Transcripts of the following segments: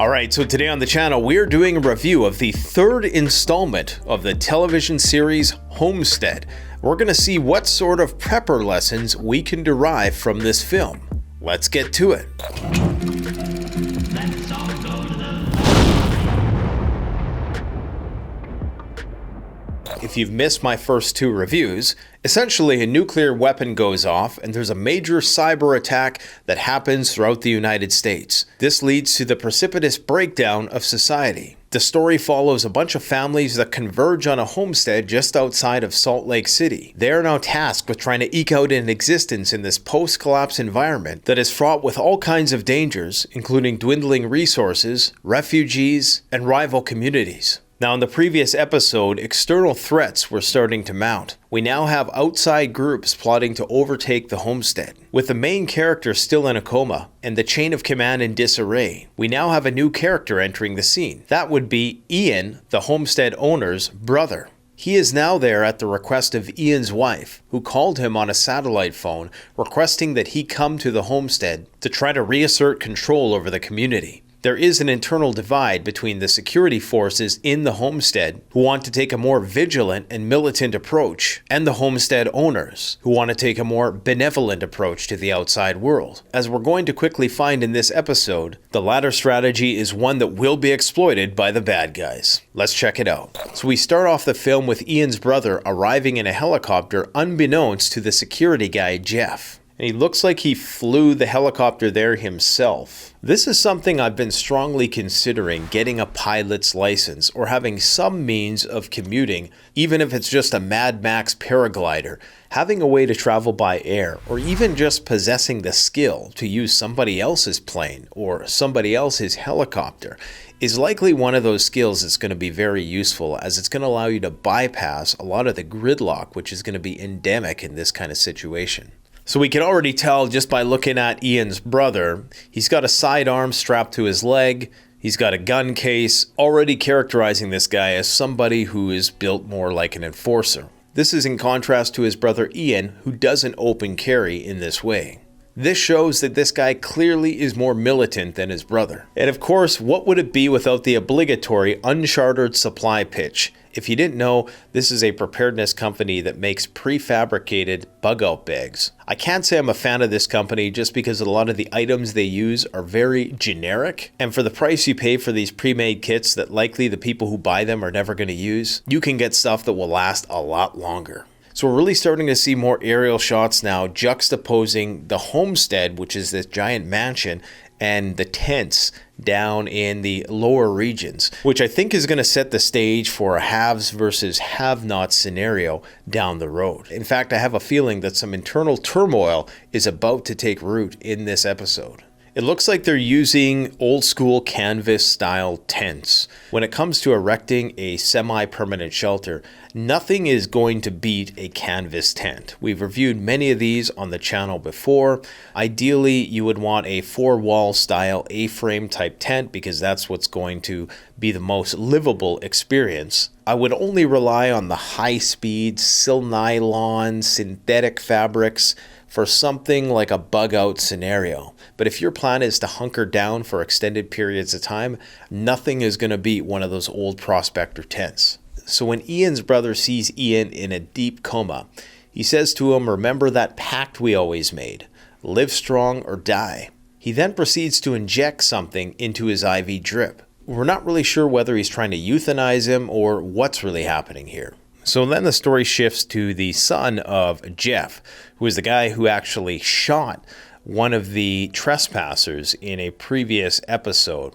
Alright, so today on the channel we're doing a review of the third installment of the television series Homestead. We're going to see what sort of prepper lessons we can derive from this film. Let's get to it. If you've missed my first two reviews, essentially a nuclear weapon goes off and there's a major cyber attack that happens throughout the United States. This leads to the precipitous breakdown of society. The story follows a bunch of families that converge on a homestead just outside of Salt Lake City. They are now tasked with trying to eke out an existence in this post-collapse environment that is fraught with all kinds of dangers, including dwindling resources, refugees, and rival communities. Now, in the previous episode, external threats were starting to mount. We now have outside groups plotting to overtake the homestead. With the main character still in a coma and the chain of command in disarray, we now have a new character entering the scene. That would be Ian, the homestead owner's brother. He is now there at the request of Ian's wife, who called him on a satellite phone requesting that he come to the homestead to try to reassert control over the community. There is an internal divide between the security forces in the homestead, who want to take a more vigilant and militant approach, and the homestead owners, who want to take a more benevolent approach to the outside world. As we're going to quickly find in this episode, the latter strategy is one that will be exploited by the bad guys. Let's check it out. So we start off the film with Ian's brother arriving in a helicopter unbeknownst to the security guy, Jeff. And he looks like he flew the helicopter there himself. This is something I've been strongly considering, getting a pilot's license or having some means of commuting, even if it's just a Mad Max paraglider. Having a way to travel by air, or even just possessing the skill to use somebody else's plane or somebody else's helicopter, is likely one of those skills that's going to be very useful, as it's going to allow you to bypass a lot of the gridlock which is going to be endemic in this kind of situation. So we can already tell just by looking at Ian's brother, he's got a sidearm strapped to his leg, he's got a gun case, already characterizing this guy as somebody who is built more like an enforcer. This is in contrast to his brother Ian, who doesn't open carry in this way. This shows that this guy clearly is more militant than his brother. And of course, what would it be without the obligatory unchartered supply pitch? If you didn't know, this is a preparedness company that makes prefabricated bug-out bags. I can't say I'm a fan of this company just because a lot of the items they use are very generic. And for the price you pay for these pre-made kits that likely the people who buy them are never going to use, you can get stuff that will last a lot longer. So we're really starting to see more aerial shots now juxtaposing the homestead, which is this giant mansion, and the tents down in the lower regions, which I think is going to set the stage for a haves versus have-nots scenario down the road. In fact, I have a feeling that some internal turmoil is about to take root in this episode. It looks like they're using old school canvas style tents. When it comes to erecting a semi-permanent shelter, nothing is going to beat a canvas tent. We've reviewed many of these on the channel before. Ideally, you would want a 4-wall style A-frame type tent because that's what's going to be the most livable experience. I would only rely on the high-speed sil nylon synthetic fabrics for something like a bug-out scenario. But if your plan is to hunker down for extended periods of time, nothing is going to beat one of those old prospector tents. So when Ian's brother sees Ian in a deep coma, he says to him, "Remember that pact we always made. Live strong or die." He then proceeds to inject something into his IV drip. We're not really sure whether he's trying to euthanize him or what's really happening here. So then the story shifts to the son of Jeff, who is the guy who actually shot one of the trespassers in a previous episode.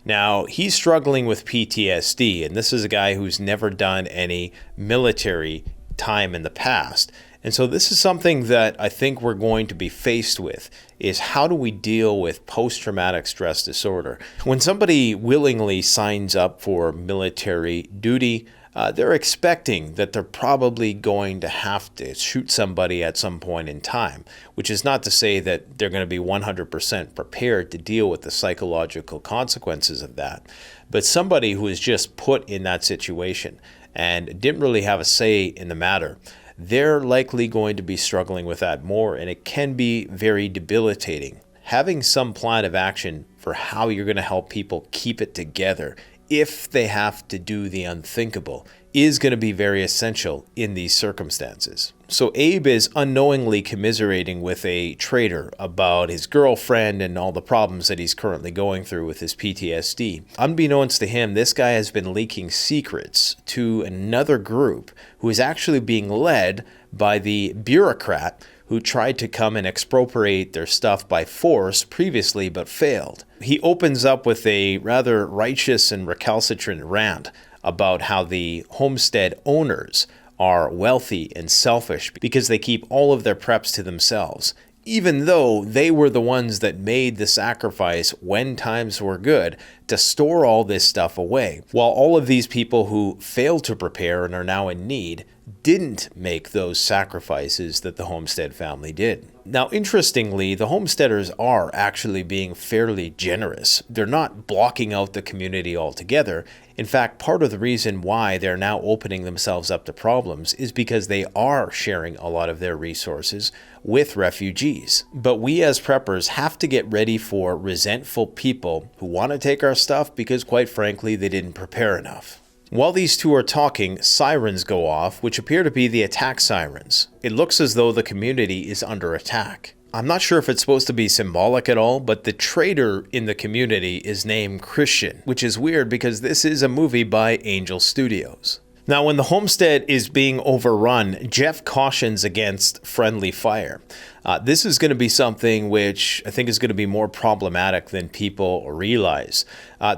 Now, he's struggling with PTSD, and this is a guy who's never done any military time in the past. And so this is something that I think we're going to be faced with, is how do we deal with post-traumatic stress disorder? When somebody willingly signs up for military duty, they're expecting that they're probably going to have to shoot somebody at some point in time, which is not to say that they're going to be 100% prepared to deal with the psychological consequences of that. But somebody who is just put in that situation and didn't really have a say in the matter, they're likely going to be struggling with that more, and it can be very debilitating. Having some plan of action for how you're going to help people keep it together if they have to do the unthinkable is going to be very essential in these circumstances. So Abe is unknowingly commiserating with a trader about his girlfriend and all the problems that he's currently going through with his PTSD. Unbeknownst to him, this guy has been leaking secrets to another group who is actually being led by the bureaucrat who tried to come and expropriate their stuff by force previously but failed. He opens up with a rather righteous and recalcitrant rant about how the Homestead owners are wealthy and selfish because they keep all of their preps to themselves, even though they were the ones that made the sacrifice when times were good to store all this stuff away, while all of these people who failed to prepare and are now in need didn't make those sacrifices that the Homestead family did. Now, interestingly, the Homesteaders are actually being fairly generous. They're not blocking out the community altogether. In fact, part of the reason why they're now opening themselves up to problems is because they are sharing a lot of their resources with refugees. But we as preppers have to get ready for resentful people who want to take our stuff because, quite frankly, they didn't prepare enough. While these two are talking, sirens go off, which appear to be the attack sirens. It looks as though the community is under attack. I'm not sure if it's supposed to be symbolic at all, but the trader in the community is named Christian, which is weird because this is a movie by Angel Studios. Now, when the homestead is being overrun, Jeff cautions against friendly fire. This is going to be something which I think is going to be more problematic than people realize.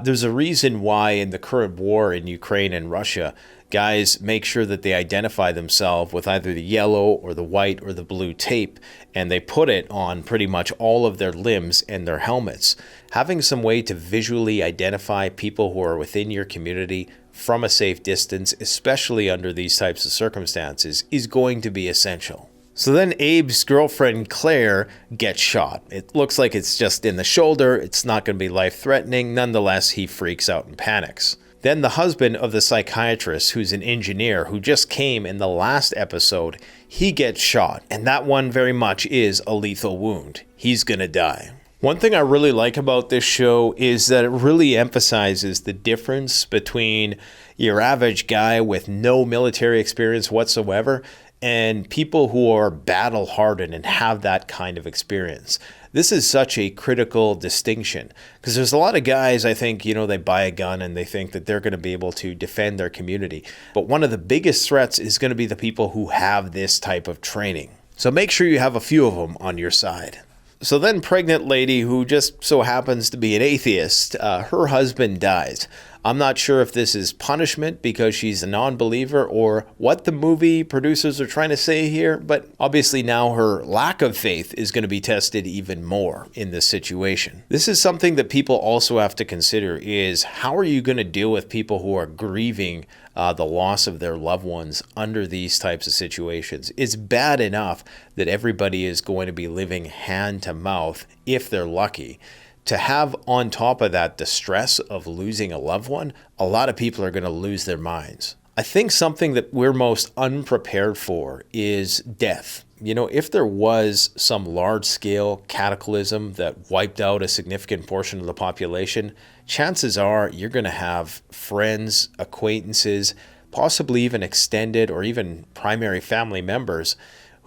There's a reason why in the current war in Ukraine and Russia, guys make sure that they identify themselves with either the yellow or the white or the blue tape, and they put it on pretty much all of their limbs and their helmets. Having some way to visually identify people who are within your community from a safe distance, especially under these types of circumstances, is going to be essential. So then Abe's girlfriend Claire gets shot. It looks like it's just in the shoulder. It's not going to be life-threatening. Nonetheless, he freaks out and panics. Then the husband of the psychiatrist, who's an engineer who just came in the last episode, he gets shot. And that one very much is a lethal wound. He's going to die. One thing I really like about this show is that it really emphasizes the difference between your average guy with no military experience whatsoever and people who are battle-hardened and have that kind of experience. This is such a critical distinction because there's a lot of guys, I think, they buy a gun and they think that they're going to be able to defend their community. But one of the biggest threats is going to be the people who have this type of training. So make sure you have a few of them on your side. So then pregnant lady who just so happens to be an atheist, her husband dies. I'm not sure if this is punishment because she's a non-believer or what the movie producers are trying to say here, but obviously now her lack of faith is going to be tested even more in this situation. This is something that people also have to consider is how are you going to deal with people who are grieving the loss of their loved ones under these types of situations? It's bad enough that everybody is going to be living hand to mouth if they're lucky. To have on top of that the stress of losing a loved one, a lot of people are going to lose their minds. I think something that we're most unprepared for is death. If there was some large-scale cataclysm that wiped out a significant portion of the population, chances are you're going to have friends, acquaintances, possibly even extended or even primary family members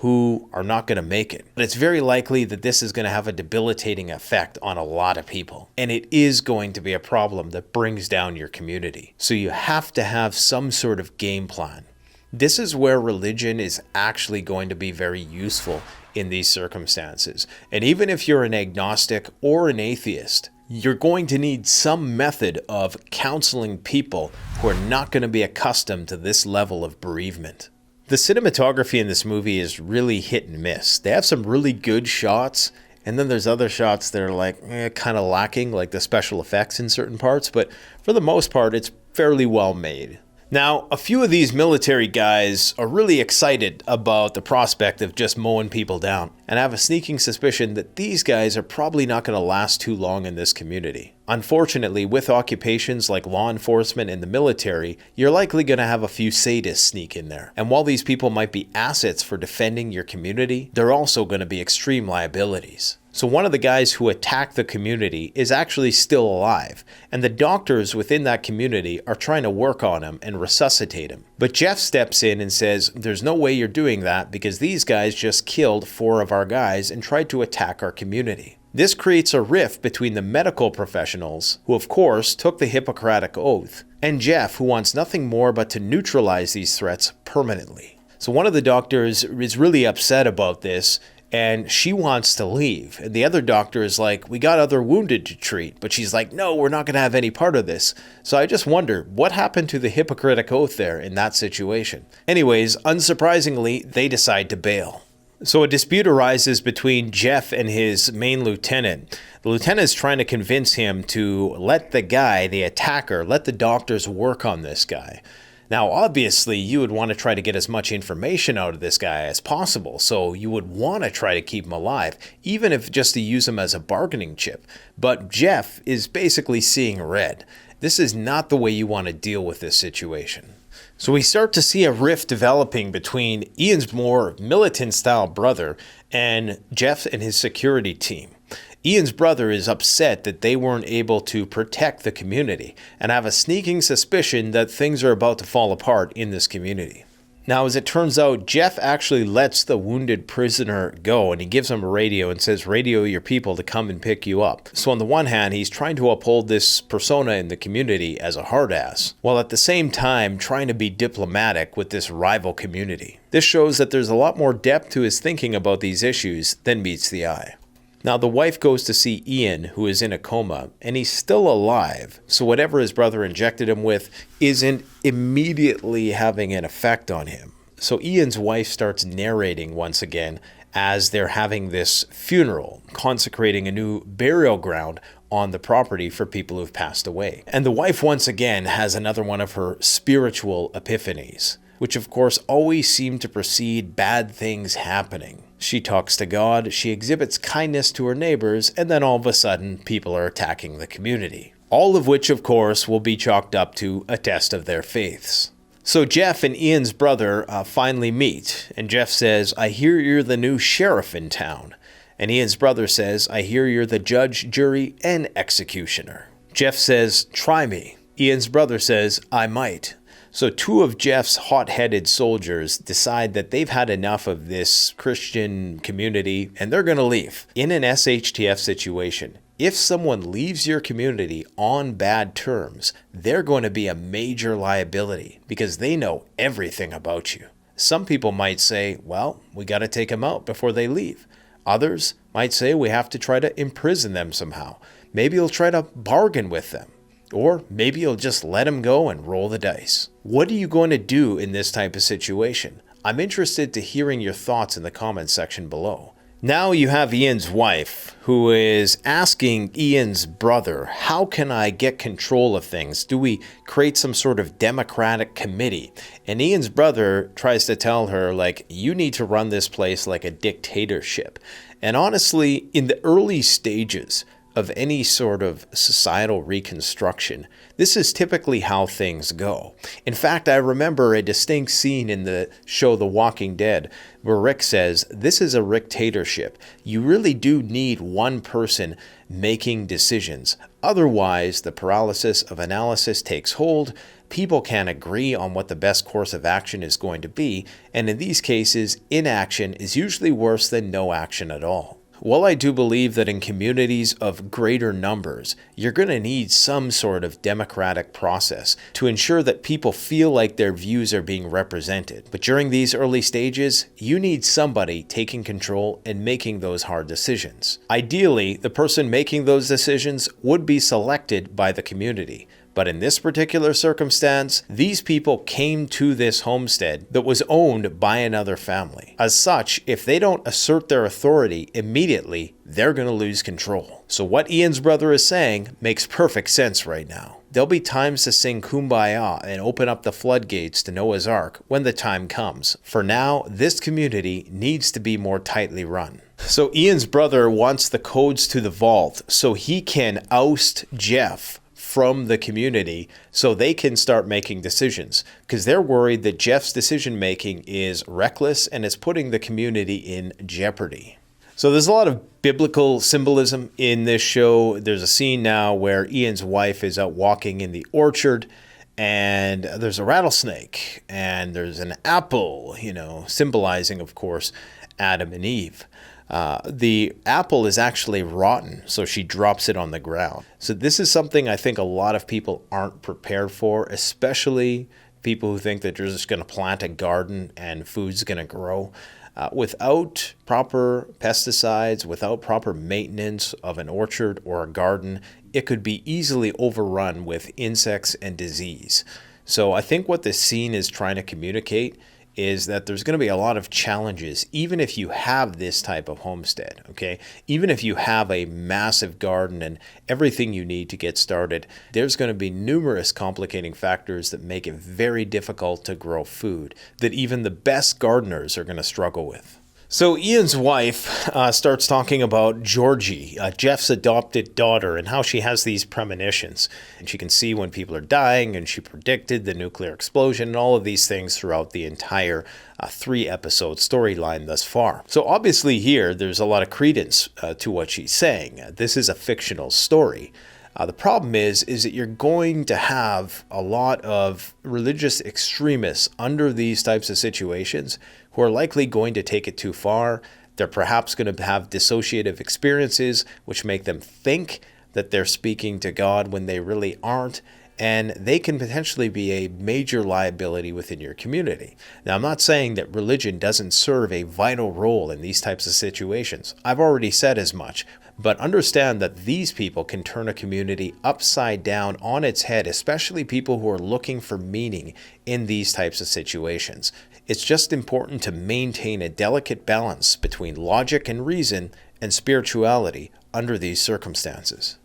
who are not going to make it. But it's very likely that this is going to have a debilitating effect on a lot of people. And it is going to be a problem that brings down your community. So you have to have some sort of game plan. This is where religion is actually going to be very useful in these circumstances. And even if you're an agnostic or an atheist, you're going to need some method of counseling people who are not going to be accustomed to this level of bereavement. The cinematography in this movie is really hit and miss. They have some really good shots, and then there's other shots that are kind of lacking, like the special effects in certain parts, but for the most part, it's fairly well made. Now, a few of these military guys are really excited about the prospect of just mowing people down, and I have a sneaking suspicion that these guys are probably not going to last too long in this community. Unfortunately, with occupations like law enforcement and the military, you're likely going to have a few sadists sneak in there. And while these people might be assets for defending your community, they're also going to be extreme liabilities. So one of the guys who attacked the community is actually still alive, and the doctors within that community are trying to work on him and resuscitate him. But Jeff steps in and says, there's no way you're doing that because these guys just killed 4 of our guys and tried to attack our community. This creates a rift between the medical professionals, who of course took the Hippocratic Oath, and Jeff, who wants nothing more but to neutralize these threats permanently. So one of the doctors is really upset about this, and she wants to leave. And the other doctor is like, we got other wounded to treat. But she's like, no, we're not going to have any part of this. So I just wonder, what happened to the Hippocratic Oath there in that situation? Anyways, unsurprisingly, they decide to bail. So a dispute arises between Jeff and his main lieutenant. The lieutenant is trying to convince him to let the guy, the attacker, let the doctors work on this guy. Now, obviously, you would want to try to get as much information out of this guy as possible, so you would want to try to keep him alive, even if just to use him as a bargaining chip. But Jeff is basically seeing red. This is not the way you want to deal with this situation. So we start to see a rift developing between Ian's more militant-style brother and Jeff and his security team. Ian's brother is upset that they weren't able to protect the community and have a sneaking suspicion that things are about to fall apart in this community. Now, as it turns out, Jeff actually lets the wounded prisoner go, and he gives him a radio and says, radio your people to come and pick you up. So on the one hand, he's trying to uphold this persona in the community as a hard ass, while at the same time trying to be diplomatic with this rival community. This shows that there's a lot more depth to his thinking about these issues than meets the eye. Now, the wife goes to see Ian, who is in a coma, and he's still alive, so whatever his brother injected him with isn't immediately having an effect on him. So Ian's wife starts narrating once again as they're having this funeral, consecrating a new burial ground on the property for people who've passed away. And the wife once again has another one of her spiritual epiphanies, which of course always seem to precede bad things happening. She talks to God, she exhibits kindness to her neighbors, and then all of a sudden, people are attacking the community. All of which, of course, will be chalked up to a test of their faiths. So Jeff and Ian's brother finally meet, and Jeff says, I hear you're the new sheriff in town. And Ian's brother says, I hear you're the judge, jury, and executioner. Jeff says, try me. Ian's brother says, I might. So 2 of Jeff's hot-headed soldiers decide that they've had enough of this Christian community and they're going to leave. In an SHTF situation, if someone leaves your community on bad terms, they're going to be a major liability because they know everything about you. Some people might say, well, we got to take them out before they leave. Others might say we have to try to imprison them somehow. Maybe you'll try to bargain with them. Or maybe you'll just let him go and roll the dice. What are you going to do in this type of situation? I'm interested to hearing your thoughts in the comments section below. Now you have Ian's wife, who is asking Ian's brother, how can I get control of things? Do we create some sort of democratic committee? And Ian's brother tries to tell her, like, you need to run this place like a dictatorship. And honestly, in the early stages of any sort of societal reconstruction, this is typically how things go. In fact, I remember a distinct scene in the show The Walking Dead where Rick says, this is a Ricktatorship. You really do need one person making decisions. Otherwise, the paralysis of analysis takes hold, people can't agree on what the best course of action is going to be, and in these cases, inaction is usually worse than no action at all. While I do believe that in communities of greater numbers, you're going to need some sort of democratic process to ensure that people feel like their views are being represented. But during these early stages, you need somebody taking control and making those hard decisions. Ideally, the person making those decisions would be selected by the community. But in this particular circumstance, these people came to this homestead that was owned by another family. As such, if they don't assert their authority immediately, they're going to lose control. So what Ian's brother is saying makes perfect sense right now. There'll be times to sing Kumbaya and open up the floodgates to Noah's Ark when the time comes. For now, this community needs to be more tightly run. So Ian's brother wants the codes to the vault so he can oust Jeff from the community so they can start making decisions, because they're worried that Jeff's decision making is reckless and is putting the community in jeopardy. So there's a lot of biblical symbolism in this show. There's a scene now where Ian's wife is out walking in the orchard, and there's a rattlesnake, and there's an apple, symbolizing, of course, Adam and Eve. The apple is actually rotten, so she drops it on the ground. So this is something I think a lot of people aren't prepared for, especially people who think that they're just going to plant a garden and food's going to grow. Without proper pesticides, without proper maintenance of an orchard or a garden, it could be easily overrun with insects and disease. So I think what this scene is trying to communicate is that there's going to be a lot of challenges, even if you have this type of homestead, okay? Even if you have a massive garden and everything you need to get started, there's going to be numerous complicating factors that make it very difficult to grow food that even the best gardeners are going to struggle with. So Ian's wife starts talking about Georgie, Jeff's adopted daughter, and how she has these premonitions. And she can see when people are dying, and she predicted the nuclear explosion and all of these things throughout the entire 3-episode storyline thus far. So obviously here, there's a lot of credence to what she's saying. This is a fictional story. The problem is that you're going to have a lot of religious extremists under these types of situations who are likely going to take it too far. They're perhaps going to have dissociative experiences, which make them think that they're speaking to God when they really aren't. And they can potentially be a major liability within your community. Now, I'm not saying that religion doesn't serve a vital role in these types of situations. I've already said as much. But understand that these people can turn a community upside down on its head, especially people who are looking for meaning in these types of situations. It's just important to maintain a delicate balance between logic and reason and spirituality under these circumstances.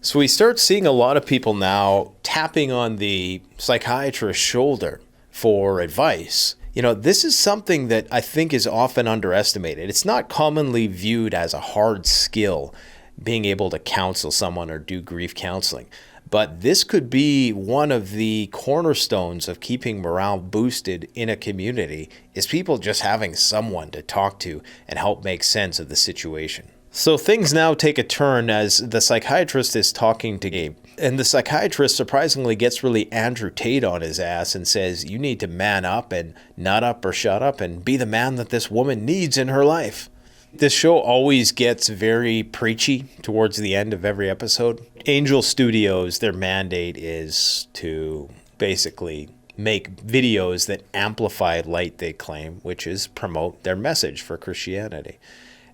So we start seeing a lot of people now tapping on the psychiatrist's shoulder for advice. This is something that I think is often underestimated. It's not commonly viewed as a hard skill, being able to counsel someone or do grief counseling. But this could be one of the cornerstones of keeping morale boosted in a community, is people just having someone to talk to and help make sense of the situation. So things now take a turn as the psychiatrist is talking to Gabe. And the psychiatrist surprisingly gets really Andrew Tate on his ass and says, you need to man up and nut up or shut up and be the man that this woman needs in her life. This show always gets very preachy towards the end of every episode. Angel Studios, their mandate is to basically make videos that amplify light, they claim, which is promote their message for Christianity.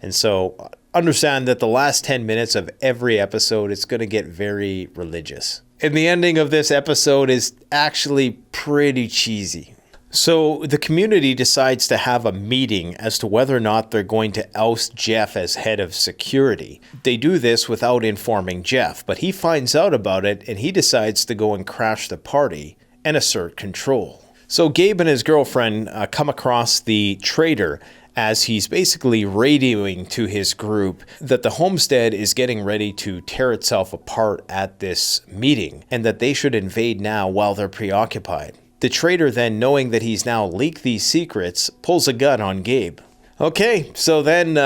And so understand that the last 10 minutes of every episode, it's going to get very religious. And the ending of this episode is actually pretty cheesy. So the community decides to have a meeting as to whether or not they're going to oust Jeff as head of security. They do this without informing Jeff, but he finds out about it and he decides to go and crash the party and assert control. So Gabe and his girlfriend come across the traitor as he's basically radioing to his group that the homestead is getting ready to tear itself apart at this meeting and that they should invade now while they're preoccupied. The traitor then, knowing that he's now leaked these secrets, pulls a gun on Gabe. Okay, so then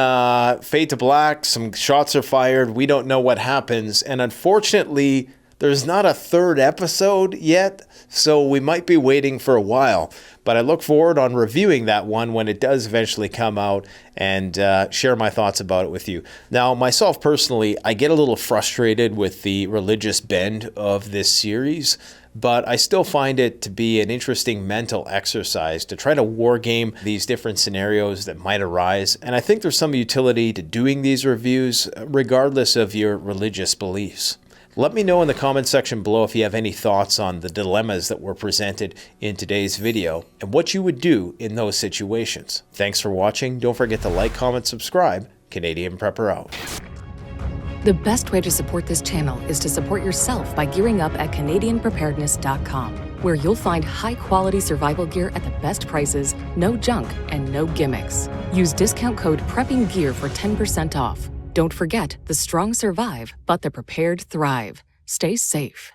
fade to black, some shots are fired, we don't know what happens, and unfortunately, there's not a third episode yet, so we might be waiting for a while. But I look forward on reviewing that one when it does eventually come out and share my thoughts about it with you. Now, myself personally, I get a little frustrated with the religious bend of this series, but I still find it to be an interesting mental exercise to try to wargame these different scenarios that might arise. And I think there's some utility to doing these reviews regardless of your religious beliefs. Let me know in the comment section below if you have any thoughts on the dilemmas that were presented in today's video and what you would do in those situations. Thanks for watching. Don't forget to like, comment, subscribe. Canadian Prepper out. The best way to support this channel is to support yourself by gearing up at CanadianPreparedness.com, where you'll find high-quality survival gear at the best prices, no junk, and no gimmicks. Use discount code PREPPINGGEAR for 10% off. Don't forget, the strong survive, but the prepared thrive. Stay safe.